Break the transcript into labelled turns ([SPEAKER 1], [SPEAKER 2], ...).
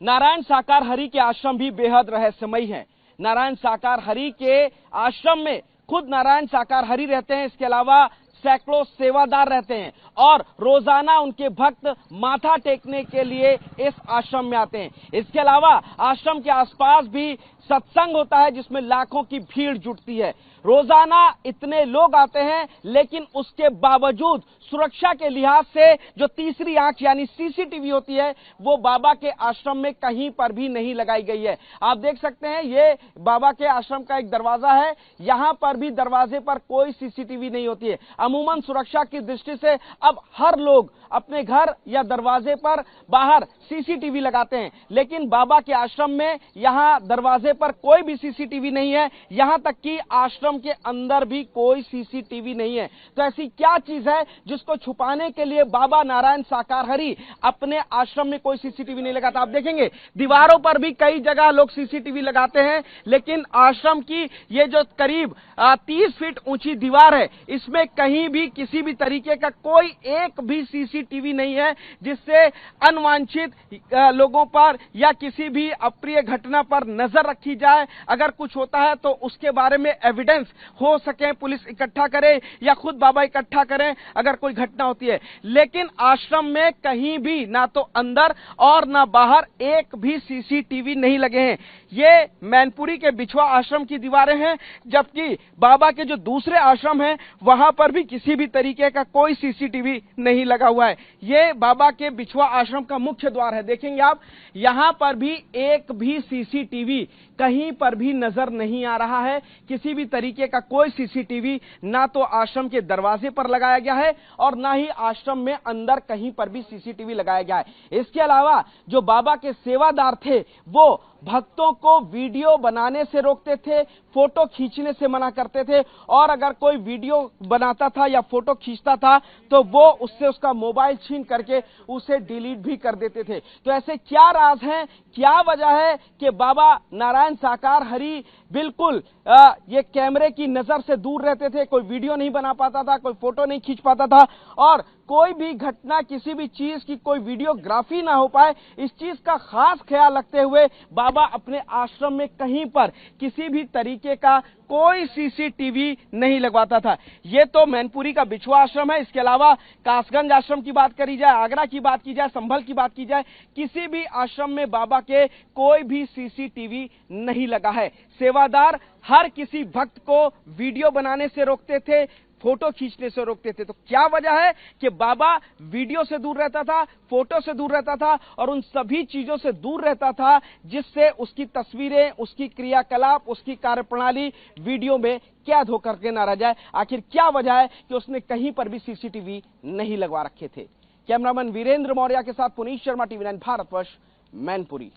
[SPEAKER 1] नारायण साकार हरि के आश्रम भी बेहद रहस्यमयी है। नारायण साकार हरि के आश्रम में खुद नारायण साकार हरि रहते हैं, इसके अलावा सैकड़ों सेवादार रहते हैं और रोजाना उनके भक्त माथा टेकने के लिए इस आश्रम में आते हैं। इसके अलावा आश्रम के आसपास भी सत्संग होता है जिसमें लाखों की भीड़ जुटती है। रोजाना इतने लोग आते हैं, लेकिन उसके बावजूद सुरक्षा के लिहाज से जो तीसरी आंख यानी सीसीटीवी होती है वो बाबा के आश्रम में कहीं पर भी नहीं लगाई गई है। आप देख सकते हैं ये बाबा के आश्रम का एक दरवाजा है, यहां पर भी दरवाजे पर कोई सीसीटीवी नहीं होती है। अमूमन सुरक्षा की दृष्टि से अब हर लोग अपने घर या दरवाजे पर बाहर सीसीटीवी लगाते हैं, लेकिन बाबा के आश्रम में यहां दरवाजे पर कोई भी सीसीटीवी नहीं है, यहां तक कि आश्रम के अंदर भी कोई सीसीटीवी नहीं है। तो ऐसी क्या चीज है जिसको छुपाने के लिए बाबा नारायण साकार हरि अपने आश्रम में कोई सीसीटीवी नहीं लगाता? आप देखेंगे दीवारों पर भी कई जगह लोग सीसीटीवी लगाते हैं, लेकिन आश्रम की ये जो करीब 30 फीट ऊंची दीवार है, इसमें कहीं भी किसी भी तरीके का कोई एक भी सीसीटीवी नहीं है जिससे अनवांछित लोगों पर या किसी भी अप्रिय घटना पर नजर रखी जाए। अगर कुछ होता है तो उसके बारे में एविडेंस हो सके, पुलिस इकट्ठा करे या खुद बाबा इकट्ठा करें अगर कोई घटना होती है। लेकिन आश्रम में कहीं भी ना तो अंदर और ना बाहर एक भी सीसीटीवी नहीं लगे हैं। ये मैनपुरी के बिछवा आश्रम की दीवारें हैं, जबकि बाबा के जो दूसरे आश्रम हैं वहां पर भी किसी भी तरीके का कोई सीसीटीवी नहीं लगा हुआ है। ये बाबा के बिछवा आश्रम का मुख्य द्वार है, देखेंगे आप, यहां पर भी एक भी सीसीटीवी कहीं पर भी नजर नहीं आ रहा है। किसी भी तरीके का कोई सीसीटीवी ना तो आश्रम के दरवाजे पर लगाया गया है और ना ही आश्रम में अंदर कहीं पर भी सीसीटीवी लगाया गया है। इसके अलावा जो बाबा के सेवादार थे वो भक्तों को वीडियो बनाने से रोकते थे, फोटो खींचने से मना करते थे, और अगर कोई वीडियो बनाता था या फोटो खींचता था तो वो उससे उसका मोबाइल छीन करके उसे डिलीट भी कर देते थे। तो ऐसे क्या राज हैं, क्या वजह है कि बाबा नारायण साकार हरि बिल्कुल ये कैमरे की नजर से दूर रहते थे, कोई वीडियो नहीं बना पाता था, कोई फोटो नहीं खींच पाता था, और कोई भी घटना, किसी भी चीज की कोई वीडियोग्राफी ना हो पाए, इस चीज का खास ख्याल रखते हुए बाबा अपने आश्रम में कहीं पर किसी भी तरीके का कोई सीसीटीवी नहीं लगवाता था। ये तो मैनपुरी का बिछवा आश्रम है, इसके अलावा कासगंज आश्रम की बात करी जाए, आगरा की बात की जाए, संभल की बात की जाए, किसी भी आश्रम में बाबा के कोई भी सीसीटीवी नहीं लगा है। सेवादार हर किसी भक्त को वीडियो बनाने से रोकते थे, फोटो खींचने से रोकते थे। तो क्या वजह है कि बाबा वीडियो से दूर रहता था, फोटो से दूर रहता था और उन सभी चीजों से दूर रहता था जिससे उसकी तस्वीरें, उसकी क्रियाकलाप, उसकी कार्यप्रणाली वीडियो में कैद होकर के ना रह जाए? आखिर क्या वजह है कि उसने कहीं पर भी सीसीटीवी नहीं लगवा रखे थे? कैमरामैन वीरेंद्र मौर्य के साथ पुनीत शर्मा, टीवी 9 भारतवर्ष, मैनपुरी।